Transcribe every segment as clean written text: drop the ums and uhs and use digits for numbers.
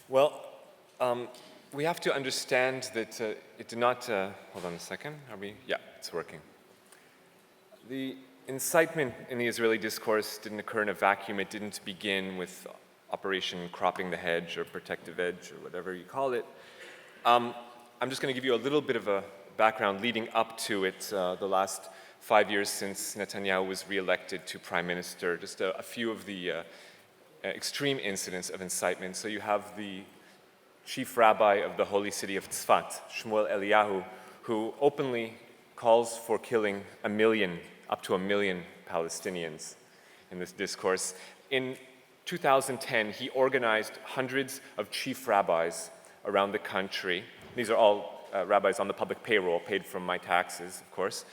Well, we have to understand that it did not, hold on a second, yeah, it's working. The incitement in the Israeli discourse didn't occur in a vacuum. It didn't begin with Operation Cropping the Hedge or Protective Edge or whatever you call it. I'm just going to give you a little bit of a background leading up to it, the last 5 years since Netanyahu was reelected to prime minister, just a few of the extreme incidents of incitement. So you have the chief rabbi of the holy city of Tzfat, Shmuel Eliyahu, who openly calls for killing up to a million Palestinians in this discourse. In 2010, he organized hundreds of chief rabbis around the country. These are all rabbis on the public payroll, paid from my taxes, of course,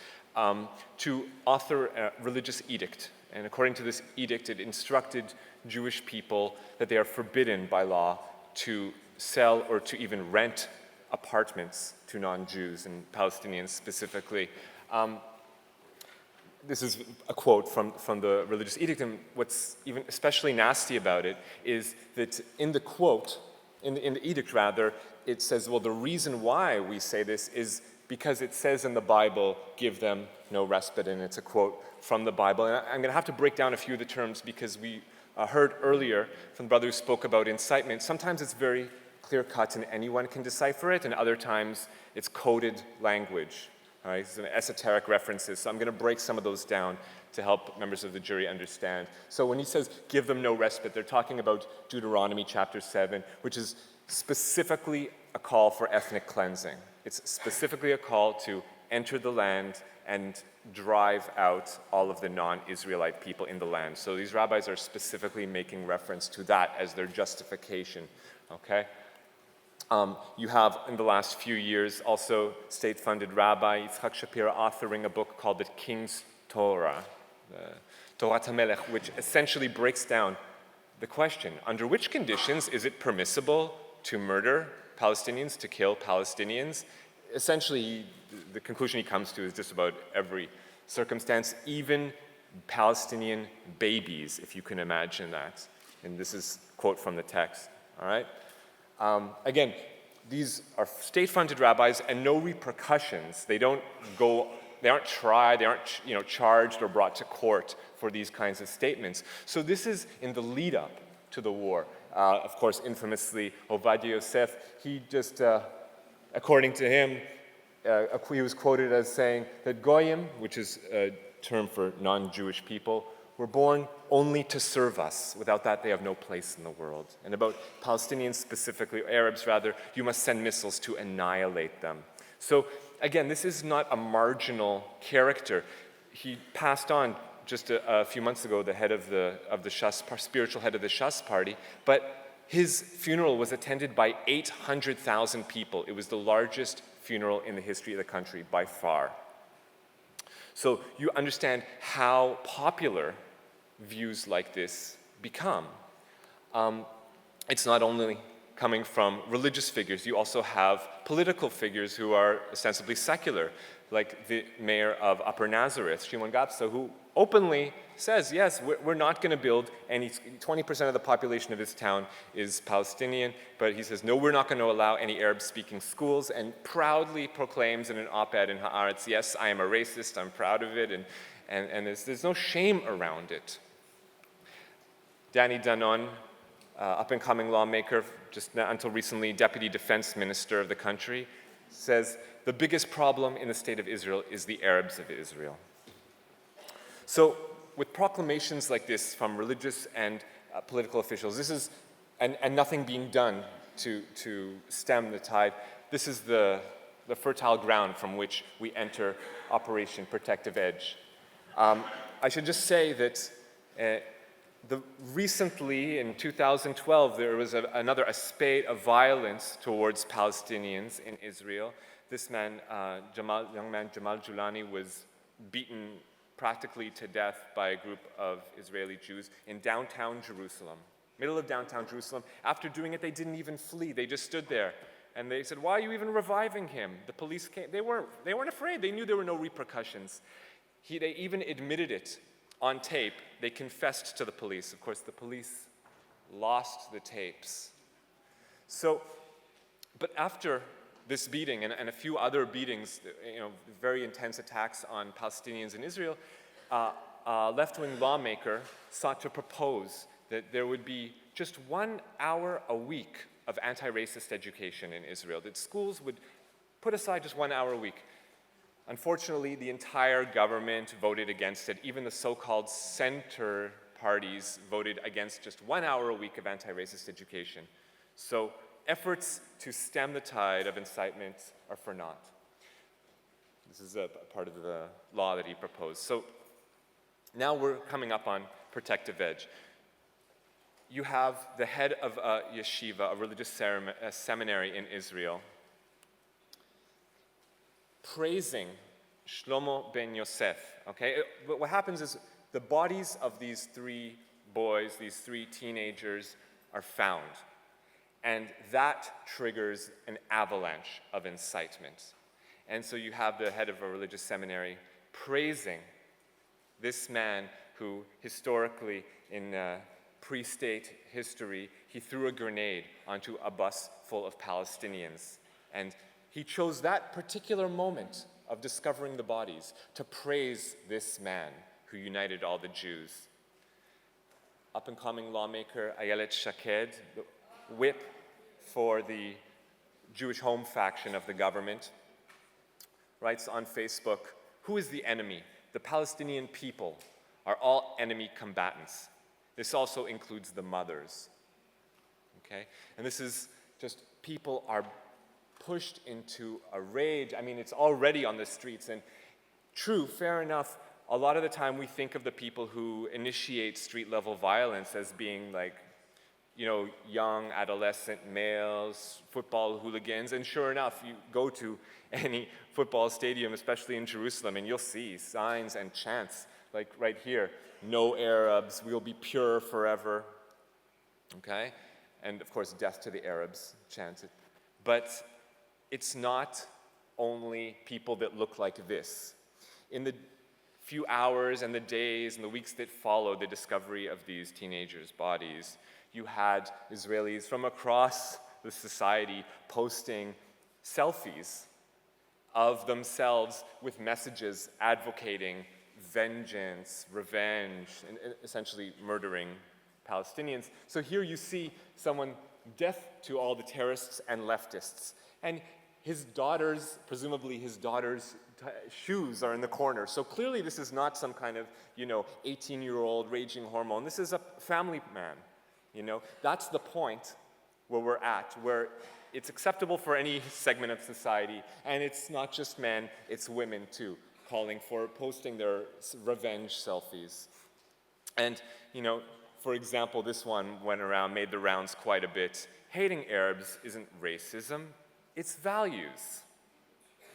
to author a religious edict. And according to this edict, it instructed Jewish people that they are forbidden by law to sell or to even rent apartments to non-Jews and Palestinians specifically. This is a quote from the religious edict, and what's even especially nasty about it is that in the quote, in the edict rather, it says, well, the reason why we say this is because it says in the Bible, give them no respite, and it's a quote from the Bible. And I'm going to have to break down a few of the terms because we heard earlier from the brother who spoke about incitement. Sometimes it's very clear-cut and anyone can decipher it, and other times it's coded language. All right, some esoteric references. So I'm going to break some of those down to help members of the jury understand. So when he says, give them no respite, they're talking about Deuteronomy chapter 7, which is specifically a call for ethnic cleansing. It's specifically a call to enter the land and drive out all of the non-Israelite people in the land. So these rabbis are specifically making reference to that as their justification, okay? You have, in the last few years, also state-funded Rabbi Yitzhak Shapira authoring a book called The King's Torah, Torah HaMelech, which essentially breaks down the question, under which conditions is it permissible to murder Palestinians, to kill Palestinians? Essentially, the conclusion he comes to is just about every circumstance, even Palestinian babies, if you can imagine that. And this is a quote from the text, all right? Again, these are state-funded rabbis and no repercussions. They aren't tried, they aren't charged or brought to court for these kinds of statements. So this is in the lead-up to the war. Of course, infamously, Ovadia Yosef, he just, according to him, he was quoted as saying that Goyim, which is a term for non-Jewish people, were born only to serve us. Without that, they have no place in the world. And about Palestinians specifically, Arabs rather, you must send missiles to annihilate them. So again, this is not a marginal character. He passed on just a few months ago, the head of the Shas, spiritual head of the Shas party, but his funeral was attended by 800,000 people. It was the largest funeral in the history of the country by far. So you understand how popular views like this become. It's not only coming from religious figures, you also have political figures who are ostensibly secular, like the mayor of Upper Nazareth, Shimon Gapsa, who openly says, yes, we're not going to build any, 20% of the population of his town is Palestinian, but he says, no, we're not going to allow any Arab-speaking schools, and proudly proclaims in an op-ed in Haaretz, yes, I am a racist, I'm proud of it, and there's no shame around it. Danny Danon, up-and-coming lawmaker, just until recently deputy defense minister of the country, says the biggest problem in the state of Israel is the Arabs of Israel. So with proclamations like this from religious and political officials, this is, and nothing being done to stem the tide, this is the fertile ground from which we enter Operation Protective Edge. I should just say that recently, in 2012, there was another spate of violence towards Palestinians in Israel. This man, young man Jamal Julani, was beaten practically to death by a group of Israeli Jews in downtown Jerusalem, middle of downtown Jerusalem. After doing it, they didn't even flee. They just stood there. And they said, why are you even reviving him? The police came. They weren't afraid. They knew there were no repercussions. They even admitted it on tape. They confessed to the police. Of course, the police lost the tapes. So, but after this beating and a few other beatings, very intense attacks on Palestinians in Israel, a left-wing lawmaker sought to propose that there would be just 1 hour a week of anti-racist education in Israel, that schools would put aside just 1 hour a week. Unfortunately, the entire government voted against it. Even the so-called center parties voted against just 1 hour a week of anti-racist education. So efforts to stem the tide of incitement are for naught. This is a part of the law that he proposed. So now we're coming up on protective edge. You have the head of a yeshiva, a religious seminary in Israel, praising Shlomo ben Yosef, okay? But what happens is the bodies of these 3 boys, these 3 teenagers, are found. And that triggers an avalanche of incitement. And so you have the head of a religious seminary praising this man who historically, in pre-state history, he threw a grenade onto a bus full of Palestinians. And he chose that particular moment of discovering the bodies to praise this man who united all the Jews. Up-and-coming lawmaker Ayelet Shaked, the whip for the Jewish Home faction of the government, writes on Facebook, "Who is the enemy? The Palestinian people are all enemy combatants. This also includes the mothers." Okay? And this is just, people are pushed into a rage. I mean, it's already on the streets. And true, fair enough, a lot of the time we think of the people who initiate street-level violence as being like, young adolescent males, football hooligans. And sure enough, you go to any football stadium, especially in Jerusalem, and you'll see signs and chants, like right here, "No Arabs, we'll be pure forever." Okay? And of course, "Death to the Arabs" chanted. But it's not only people that look like this. In the few hours and the days and the weeks that followed the discovery of these teenagers' bodies, you had Israelis from across the society posting selfies of themselves with messages advocating vengeance, revenge, and essentially murdering Palestinians. So here you see someone, "Death to all the terrorists and leftists." And his daughters, presumably his daughters' shoes are in the corner. So clearly this is not some kind of, 18-year-old raging hormone. This is a family man, That's the point where we're at, where it's acceptable for any segment of society, and it's not just men, it's women too, posting their revenge selfies. And, for example, this one made the rounds quite a bit. "Hating Arabs isn't racism, it's values."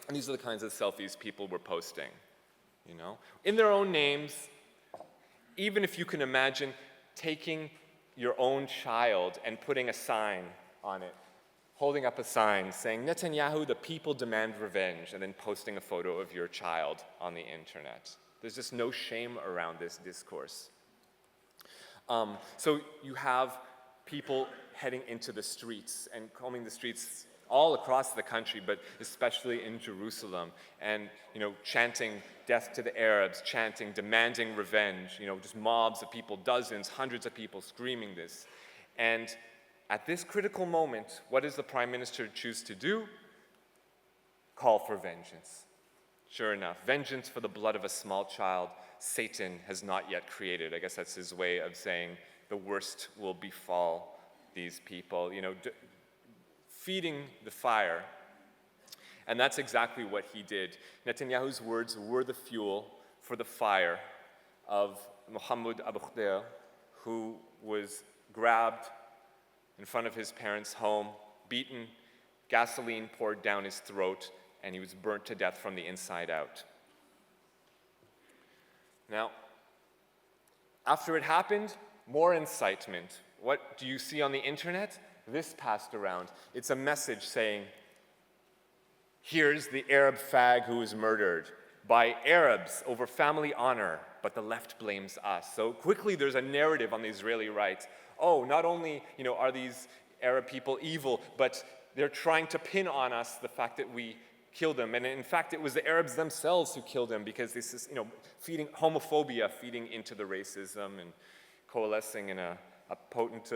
And these are the kinds of selfies people were posting, in their own names. Even if you can imagine taking your own child and putting a sign on it, holding up a sign saying, "Netanyahu, the people demand revenge," and then posting a photo of your child on the internet. There's just no shame around this discourse. So you have people heading into the streets and combing the streets all across the country, but especially in Jerusalem, and chanting "Death to the Arabs," chanting, demanding revenge, just mobs of people, dozens, hundreds of people screaming this. And at this critical moment, what does the Prime Minister choose to do? Call for vengeance. Sure enough, vengeance for the blood of a small child Satan has not yet created. I guess that's his way of saying the worst will befall these people, feeding the fire. And that's exactly what he did. Netanyahu's words were the fuel for the fire of Mohammed Abu Khdeir, who was grabbed in front of his parents' home, beaten, gasoline poured down his throat, and he was burnt to death from the inside out. Now, after it happened, more incitement. What do you see on the internet? This passed around. It's a message saying, "Here's the Arab fag who was murdered by Arabs over family honor, but the left blames us." So quickly there's a narrative on the Israeli right. Oh, not only are these Arab people evil, but they're trying to pin on us the fact that we killed them. And in fact, it was the Arabs themselves who killed them, because this is, feeding homophobia, feeding into the racism and coalescing in a potent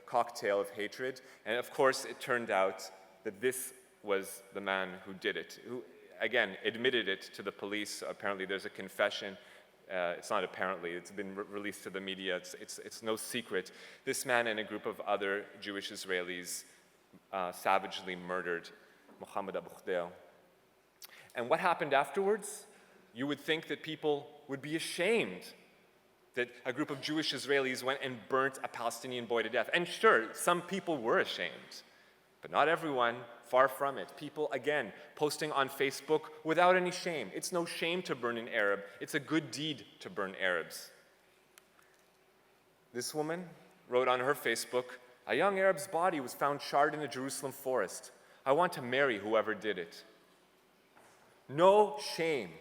cocktail of hatred. And of course, it turned out that this was the man who did it, who, again, admitted it to the police. Apparently, there's a confession. It's not apparently, it's been released to the media. It's no secret. This man and a group of other Jewish Israelis savagely murdered Mohammed Abu Khdel. And what happened afterwards? You would think that people would be ashamed that a group of Jewish Israelis went and burnt a Palestinian boy to death. And sure, some people were ashamed, but not everyone, far from it. People, again, posting on Facebook without any shame. It's no shame to burn an Arab. It's a good deed to burn Arabs. This woman wrote on her Facebook, "A young Arab's body was found charred in a Jerusalem forest. I want to marry whoever did it." No shame.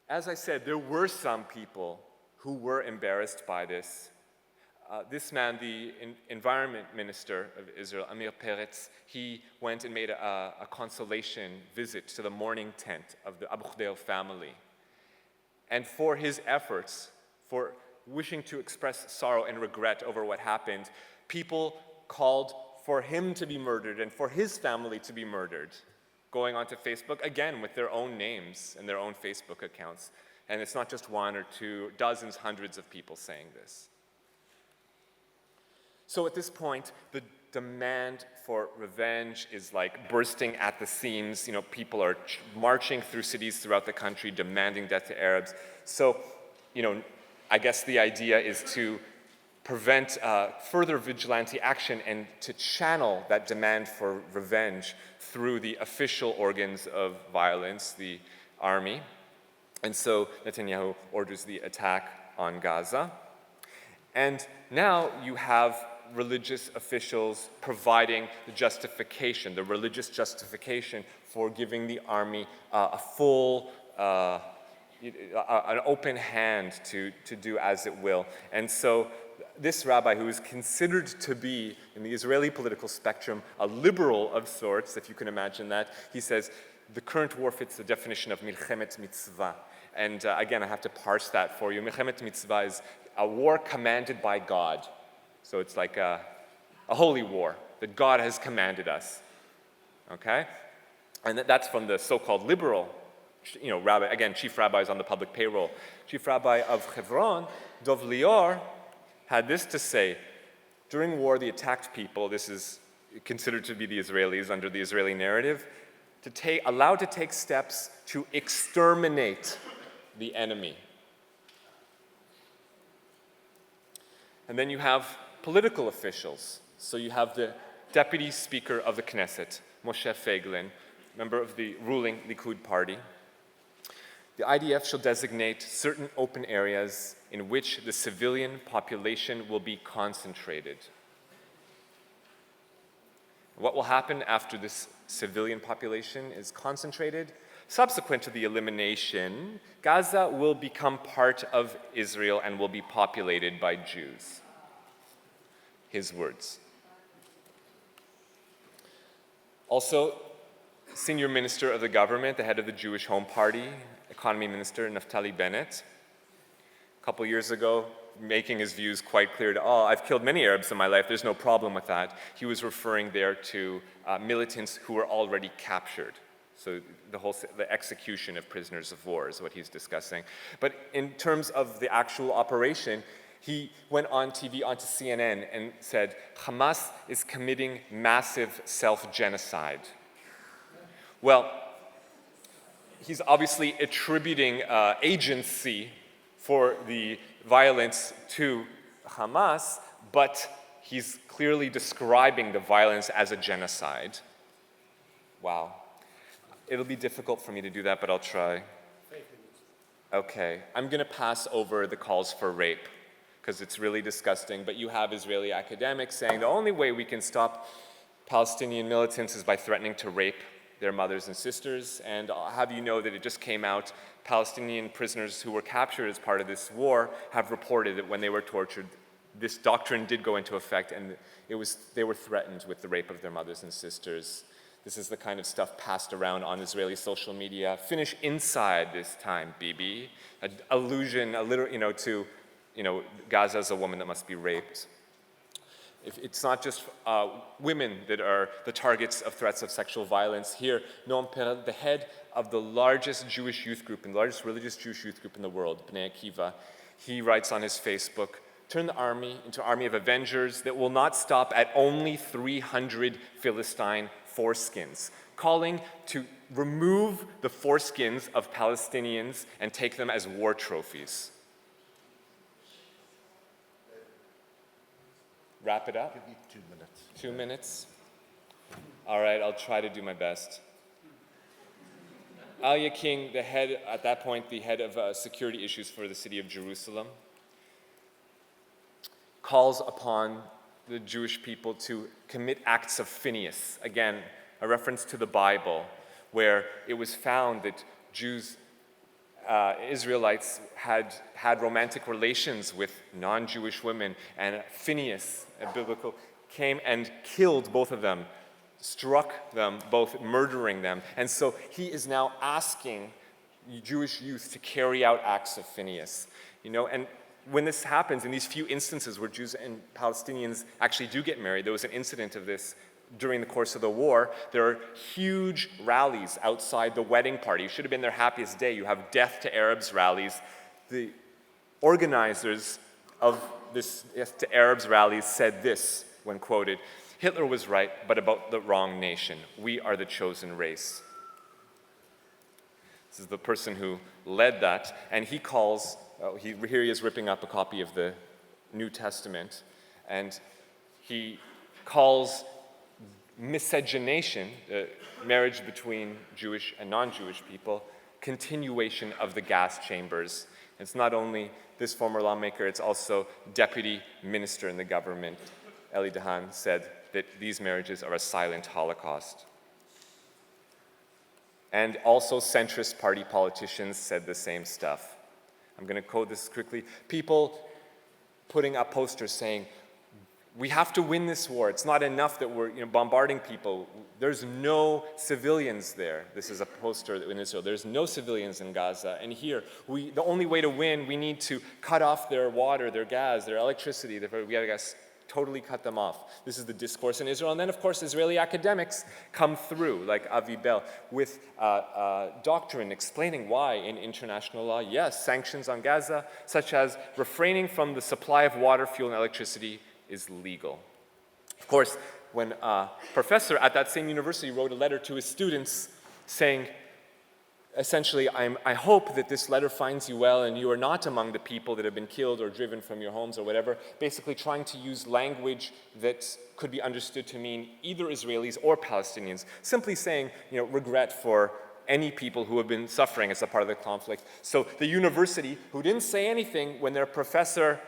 As I said, there were some people who were embarrassed by this. This man, the environment minister of Israel, Amir Peretz, he went and made a consolation visit to the mourning tent of the Abu Khdel family. And for his efforts, for wishing to express sorrow and regret over what happened, people called for him to be murdered and for his family to be murdered, going onto Facebook, again, with their own names and their own Facebook accounts. And it's not just one or two, dozens, hundreds of people saying this. So at this point, the demand for revenge is like bursting at the seams. People are marching through cities throughout the country, demanding death to Arabs. So, I guess the idea is to prevent further vigilante action and to channel that demand for revenge through the official organs of violence, the army. And so Netanyahu orders the attack on Gaza. And now you have religious officials providing the justification, the religious justification for giving the army a full, an open hand to do as it will. And so this rabbi, who is considered to be, in the Israeli political spectrum, a liberal of sorts, if you can imagine that, he says, the current war fits the definition of milchemet mitzvah. And again, I have to parse that for you. Milchemet mitzvah is a war commanded by God. So it's like a holy war that God has commanded us, okay? And that's from the so-called liberal, rabbi, again, chief rabbis on the public payroll. Chief rabbi of Hebron, Dov Lior, had this to say: during war, the attacked people, this is considered to be the Israelis under the Israeli narrative, allowed to take steps to exterminate the enemy. And then you have political officials. So you have the deputy speaker of the Knesset, Moshe Feiglin, member of the ruling Likud party. The IDF shall designate certain open areas in which the civilian population will be concentrated. What will happen after this civilian population is concentrated? Subsequent to the elimination, Gaza will become part of Israel and will be populated by Jews. His words. Also, senior minister of the government, the head of the Jewish Home Party, economy minister Naftali Bennett, a couple years ago, making his views quite clear to all. I've killed many Arabs in my life, there's no problem with that. He was referring there to militants who were already captured. So the execution of prisoners of war is what he's discussing. But in terms of the actual operation, he went on TV, onto CNN, and said, Hamas is committing massive self-genocide. Well, he's obviously attributing agency for the violence to Hamas, but he's clearly describing the violence as a genocide. Wow. It'll be difficult for me to do that, but I'll try. Okay, I'm going to pass over the calls for rape, because it's really disgusting, but you have Israeli academics saying the only way we can stop Palestinian militants is by threatening to rape their mothers and sisters. And I'll have you know that it just came out, Palestinian prisoners who were captured as part of this war have reported that when they were tortured, this doctrine did go into effect, and they were threatened with the rape of their mothers and sisters. This is the kind of stuff passed around on Israeli social media. Finish inside this time, Bibi. An allusion, to, Gaza as a woman that must be raped. It's not just women that are the targets of threats of sexual violence. Here, Noam Perel, the head of the largest Jewish youth group, and the largest religious Jewish youth group in the world, Bnei Akiva, he writes on his Facebook, turn the army into an army of avengers that will not stop at only 300 Philistine foreskins, calling to remove the foreskins of Palestinians and take them as war trophies. Wrap it up? Give me 2 minutes. 2 minutes? All right, I'll try to do my best. Alia King, at that point, the head of security issues for the city of Jerusalem, calls upon the Jewish people to commit acts of Phineas. Again, a reference to the Bible, where it was found that Israelites had romantic relations with non-Jewish women, and Phineas, a biblical, came and killed both of them, struck them both, murdering them. And so he is now asking Jewish youth to carry out acts of Phineas. And when this happens, in these few instances where Jews and Palestinians actually do get married, there was an incident of this during the course of the war. There are huge rallies outside the wedding party. It should have been their happiest day. You have Death to Arabs rallies. The organizers of this Death to Arabs rallies said this when quoted, "Hitler was right, but about the wrong nation. We are the chosen race." This is the person who led that, and he calls, here he is ripping up a copy of the New Testament, and he calls miscegenation, marriage between Jewish and non-Jewish people, continuation of the gas chambers. It's not only this former lawmaker, it's also deputy minister in the government, Eli Dahan, said that these marriages are a silent Holocaust. And also centrist party politicians said the same stuff. I'm going to quote this quickly. People putting up posters saying, we have to win this war. It's not enough that we're bombarding people. There's no civilians there. This is a poster in Israel. There's no civilians in Gaza. And here, the only way to win, we need to cut off their water, their gas, their electricity. We got to totally cut them off. This is the discourse in Israel. And then, of course, Israeli academics come through, like Avi Bell, with doctrine explaining why in international law, yes, sanctions on Gaza, such as refraining from the supply of water, fuel, and electricity, is legal. Of course, when a professor at that same university wrote a letter to his students saying, essentially, I hope that this letter finds you well and you are not among the people that have been killed or driven from your homes or whatever, basically trying to use language that could be understood to mean either Israelis or Palestinians, simply saying, regret for any people who have been suffering as a part of the conflict. So the university, who didn't say anything when their professor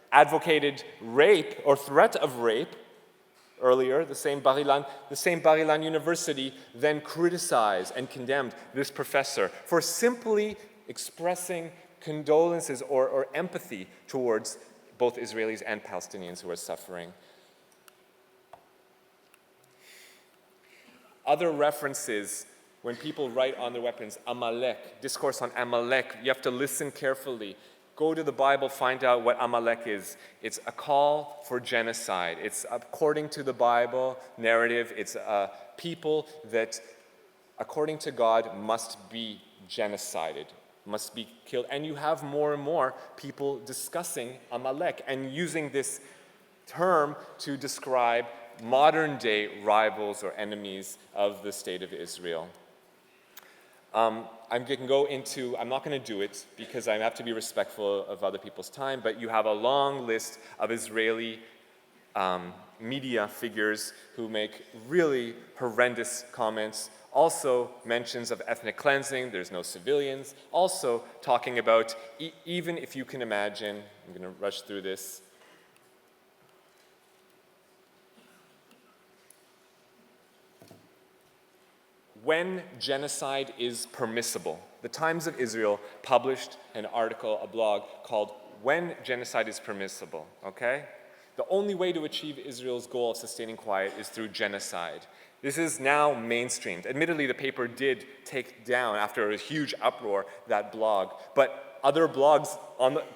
advocated rape or threat of rape earlier, the same Bar Ilan University then criticized and condemned this professor for simply expressing condolences or empathy towards both Israelis and Palestinians who are suffering. Other references, when people write on their weapons, Amalek, discourse on Amalek, you have to listen carefully. Go to the Bible, find out what Amalek is. It's a call for genocide. It's, according to the Bible narrative, it's a people that, according to God, must be genocided, must be killed. And you have more and more people discussing Amalek and using this term to describe modern-day rivals or enemies of the state of Israel. I'm not going to do it because I have to be respectful of other people's time, but you have a long list of Israeli media figures who make really horrendous comments, also mentions of ethnic cleansing, there's no civilians, also talking about, even if you can imagine, I'm going to rush through this, when genocide is permissible. The Times of Israel published an article, a blog called when genocide is permissible, okay? The only way to achieve Israel's goal of sustaining quiet is through genocide. This is now mainstreamed. Admittedly, the paper did take down, after a huge uproar, that blog. But other blogs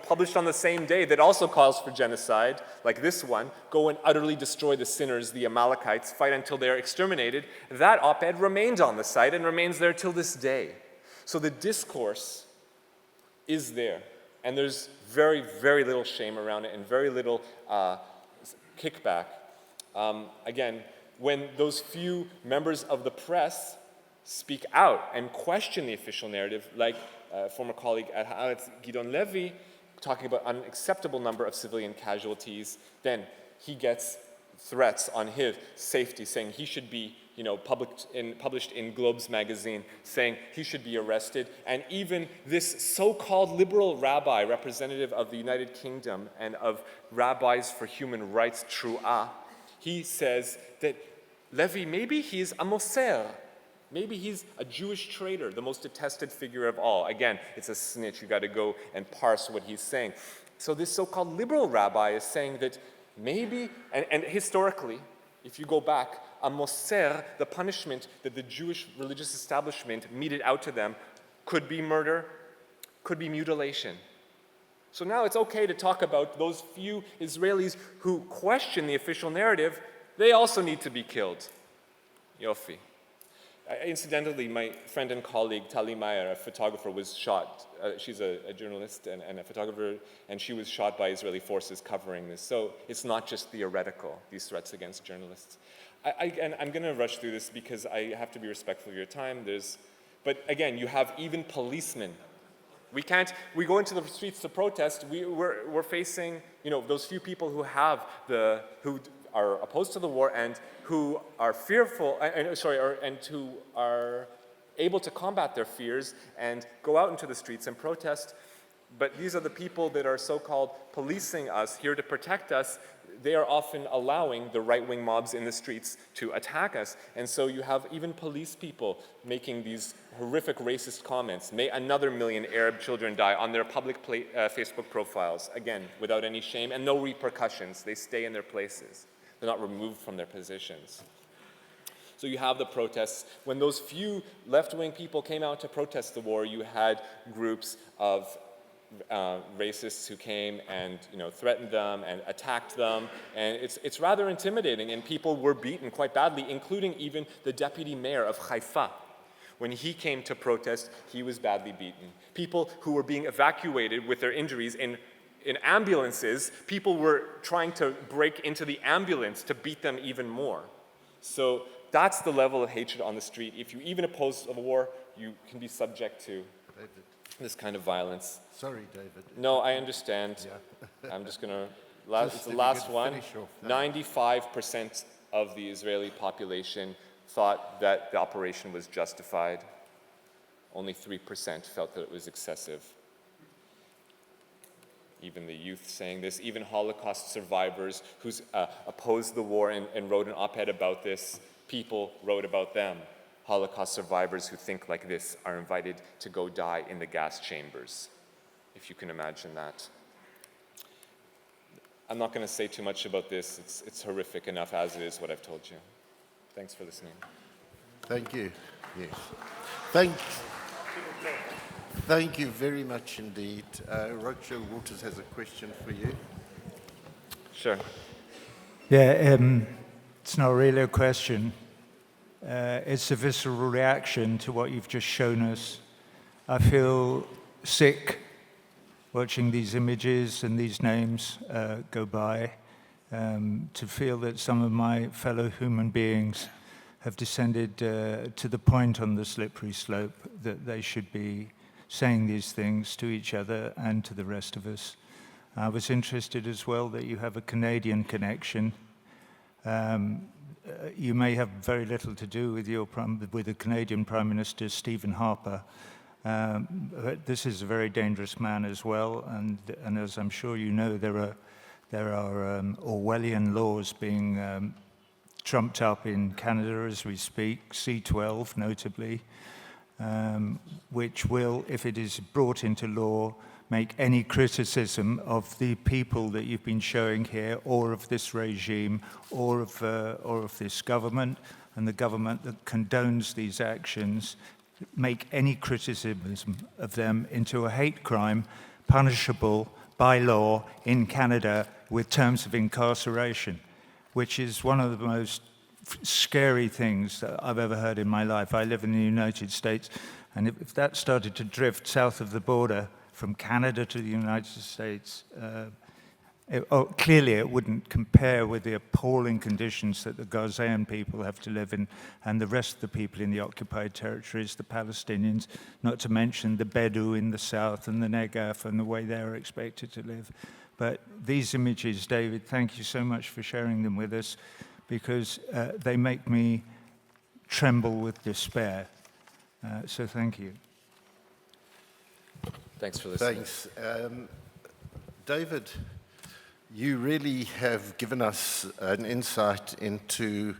published on the same day that also calls for genocide, like this one, go and utterly destroy the sinners, the Amalekites, fight until they are exterminated. That op-ed remained on the site and remains there till this day. So the discourse is there. And there's very, very little shame around it and very little kickback. Again, when those few members of the press speak out and question the official narrative, like former colleague at Haaretz, Gidon Levy, talking about an unacceptable number of civilian casualties, then he gets threats on his safety, saying he should be published in Globes magazine, saying he should be arrested. And even this so-called liberal rabbi, representative of the United Kingdom and of Rabbis for Human Rights, Trua, he says that Levy, maybe he's a moser. Maybe he's a Jewish traitor, the most detested figure of all. Again, it's a snitch. You got to go and parse what he's saying. So this so-called liberal rabbi is saying that maybe, and historically, if you go back, a moser, the punishment that the Jewish religious establishment meted out to them, could be murder, could be mutilation. So now it's okay to talk about those few Israelis who question the official narrative. They also need to be killed. Yofi. Incidentally, my friend and colleague Tali Meyer, a photographer, was shot. She's a journalist and a photographer, and she was shot by Israeli forces covering this. So it's not just theoretical, these threats against journalists. And I'm going to rush through this because I have to be respectful of your time. But again, you have even policemen. We go into the streets to protest. We're facing, those few people who are opposed to the war and who are fearful, and who are able to combat their fears and go out into the streets and protest. But these are the people that are so-called policing us, here to protect us. They are often allowing the right-wing mobs in the streets to attack us. And so you have even police people making these horrific racist comments. May another million Arab children die on their public Facebook profiles. Again, without any shame and no repercussions. They stay in their places. They're not removed from their positions. So you have the protests. When those few left-wing people came out to protest the war, you had groups of racists who came and threatened them and attacked them, and it's rather intimidating, and people were beaten quite badly, including even the deputy mayor of Haifa. When he came to protest, he was badly beaten. People who were being evacuated with their injuries in ambulances, people were trying to break into the ambulance to beat them even more. So that's the level of hatred on the street. If you even oppose a war, you can be subject to this kind of violence. Sorry, David. No, I understand. Yeah. I'm just going to, it's the last one. 95% of the Israeli population thought that the operation was justified. Only 3% felt that it was excessive. Even the youth saying this, even Holocaust survivors who opposed the war and wrote an op-ed about this, people wrote about them. Holocaust survivors who think like this are invited to go die in the gas chambers, if you can imagine that. I'm not going to say too much about this. It's horrific enough as it is what I've told you. Thanks for listening. Thank you. Yes. Thank you very much indeed. Roger Waters has a question for you. Sure. Yeah, it's not really a question. It's a visceral reaction to what you've just shown us. I feel sick watching these images and these names go by, to feel that some of my fellow human beings have descended to the point on the slippery slope that they should be saying these things to each other and to the rest of us. I was interested as well that you have a Canadian connection. You may have very little to do with the Canadian Prime Minister, Stephen Harper. But this is a very dangerous man as well, and as I'm sure you know, there are Orwellian laws being trumped up in Canada as we speak, C-12 notably, which will, if it is brought into law, make any criticism of the people that you've been showing here, or of this regime, or of this government, and the government that condones these actions, make any criticism of them into a hate crime punishable by law in Canada with terms of incarceration, which is one of the most scary things that I've ever heard in my life. I live in the United States, and if that started to drift south of the border from Canada to the United States, clearly it wouldn't compare with the appalling conditions that the Gazaan people have to live in, and the rest of the people in the occupied territories, the Palestinians, not to mention the Bedouin in the south and the Negev and the way they're expected to live. But these images, David, thank you so much for sharing them with us, because they make me tremble with despair. So thank you. Thanks for listening. Thanks. David, you really have given us an insight into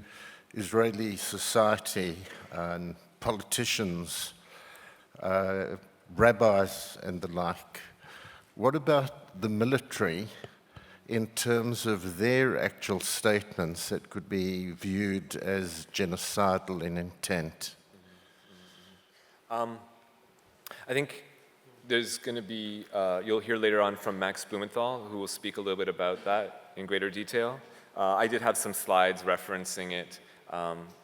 Israeli society and politicians, rabbis and the like. What about the military in terms of their actual statements that could be viewed as genocidal in intent? I think there's going to be, you'll hear later on from Max Blumenthal, who will speak a little bit about that in greater detail. I did have some slides referencing it,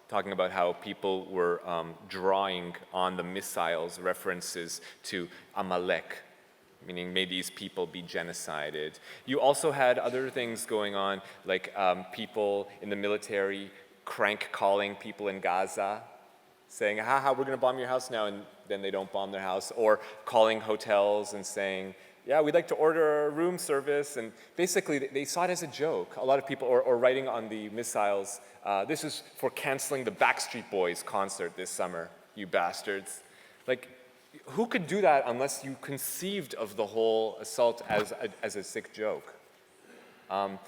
talking about how people were drawing on the missiles references to Amalek, meaning may these people be genocided. You also had other things going on, like people in the military crank calling people in Gaza, saying, haha, we're gonna bomb your house now, and then they don't bomb their house, or calling hotels and saying, yeah, we'd like to order a room service, and basically they saw it as a joke. A lot of people, or writing on the missiles, this is for canceling the Backstreet Boys concert this summer, you bastards. Like, who could do that unless you conceived of the whole assault as a sick joke? And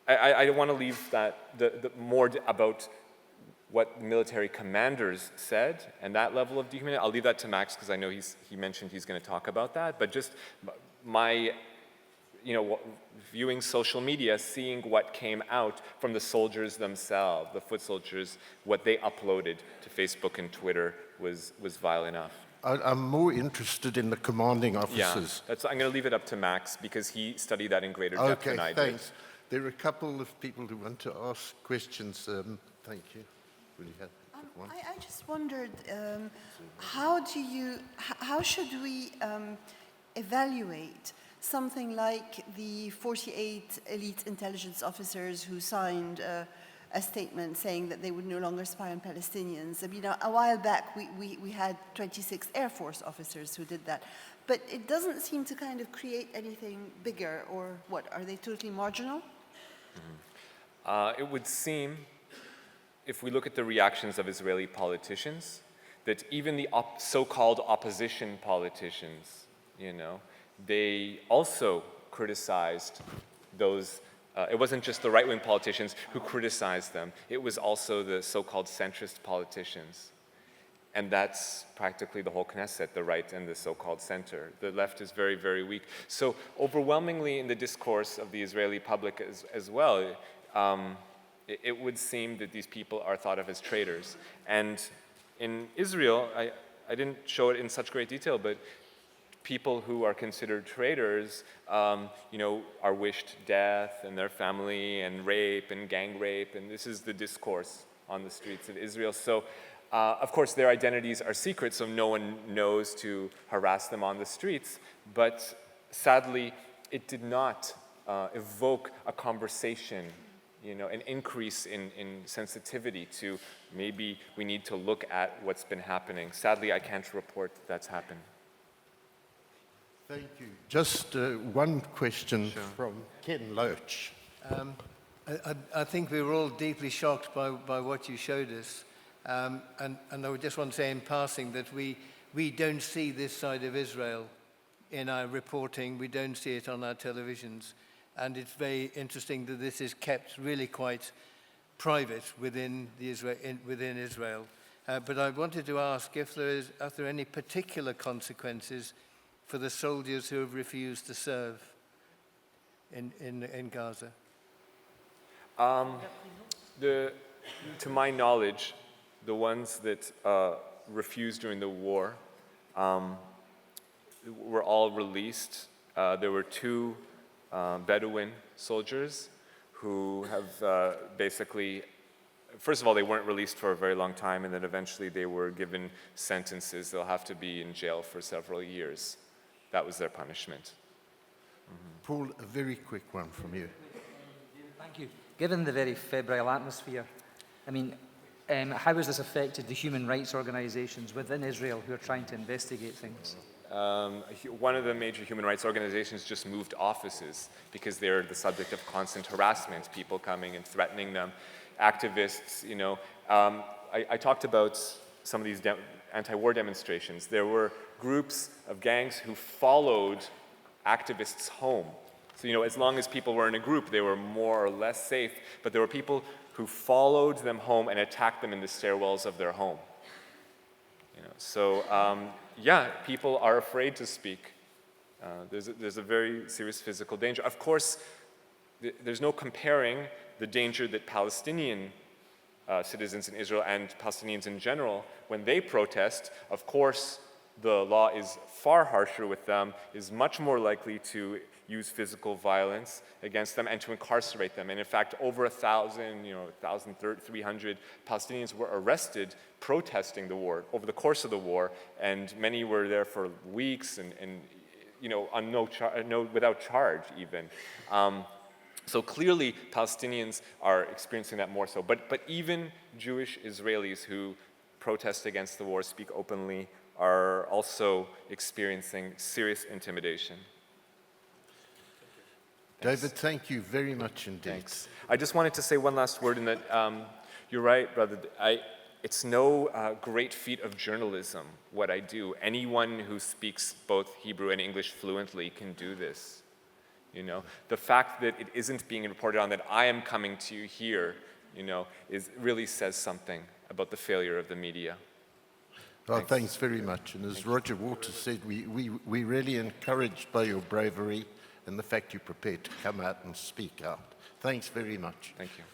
I want to leave that the more about what military commanders said and that level of dehumanization. I'll leave that to Max because I know he mentioned he's going to talk about that. But just my, viewing social media, seeing what came out from the soldiers themselves, the foot soldiers, what they uploaded to Facebook and Twitter was vile enough. I'm more interested in the commanding officers. Yeah, I'm going to leave it up to Max because he studied that in greater depth than I did. Okay, thanks. There are a couple of people who want to ask questions. Thank you. I just wondered, how should we evaluate something like the 48 elite intelligence officers who signed a statement saying that they would no longer spy on Palestinians? I mean, a while back, we had 26 Air Force officers who did that. But it doesn't seem to kind of create anything bigger, or what? Are they totally marginal? It would seem, if we look at the reactions of Israeli politicians, that even the so-called opposition politicians, they also criticized those. It wasn't just the right-wing politicians who criticized them. It was also the so-called centrist politicians. And that's practically the whole Knesset, the right and the so-called center. The left is very, very weak. So overwhelmingly in the discourse of the Israeli public as well, it would seem that these people are thought of as traitors. And in Israel, I didn't show it in such great detail, but people who are considered traitors, are wished death and their family and rape and gang rape, and this is the discourse on the streets of Israel. So, of course, their identities are secret, so no one knows to harass them on the streets, but sadly, it did not evoke a conversation, an increase in sensitivity to maybe we need to look at what's been happening. Sadly, I can't report that's happened. Thank you. Just one question from Ken Loach. I think we were all deeply shocked by what you showed us. And I would just want to say in passing that we don't see this side of Israel in our reporting. We don't see it on our televisions. And it's very interesting that this is kept really quite private within Israel. But I wanted to ask if are there any particular consequences for the soldiers who have refused to serve in Gaza? To my knowledge, the ones that refused during the war were all released. There were 2 Bedouin soldiers who have basically, first of all, they weren't released for a very long time, and then eventually they were given sentences. They'll have to be in jail for several years. That was their punishment. Paul, a very quick one from you. Thank you. Given the very febrile atmosphere, I mean, how has this affected the human rights organizations within Israel who are trying to investigate things? One of the major human rights organizations just moved offices because they're the subject of constant harassment, people coming and threatening them, activists, you know. I talked about some of these anti-war demonstrations. There were groups of gangs who followed activists home. So, you know, as long as people were in a group, they were more or less safe, but there were people who followed them home and attacked them in the stairwells of their home. You know, so, yeah, people are afraid to speak. There's a very serious physical danger. Of course, there's no comparing the danger that Palestinian citizens in Israel and Palestinians in general, when they protest, of course, the law is far harsher with them, is much more likely to use physical violence against them and to incarcerate them. And in fact, over 1,000, 1,300 Palestinians were arrested protesting the war over the course of the war, and many were there for weeks and you know, on without charge even. So clearly, Palestinians are experiencing that more so. But even Jewish Israelis who protest against the war, speak openly, are also experiencing serious intimidation. David, thank you very much indeed. Thanks. I just wanted to say one last word in that you're right, brother. It's no great feat of journalism, what I do. Anyone who speaks both Hebrew and English fluently can do this. You know, the fact that it isn't being reported on, that I am coming to you here, you know, really says something about the failure of the media. Well, thanks very much. And as Roger Waters said, we're really encouraged by your bravery and the fact you're prepared to come out and speak out. Thanks very much. Thank you.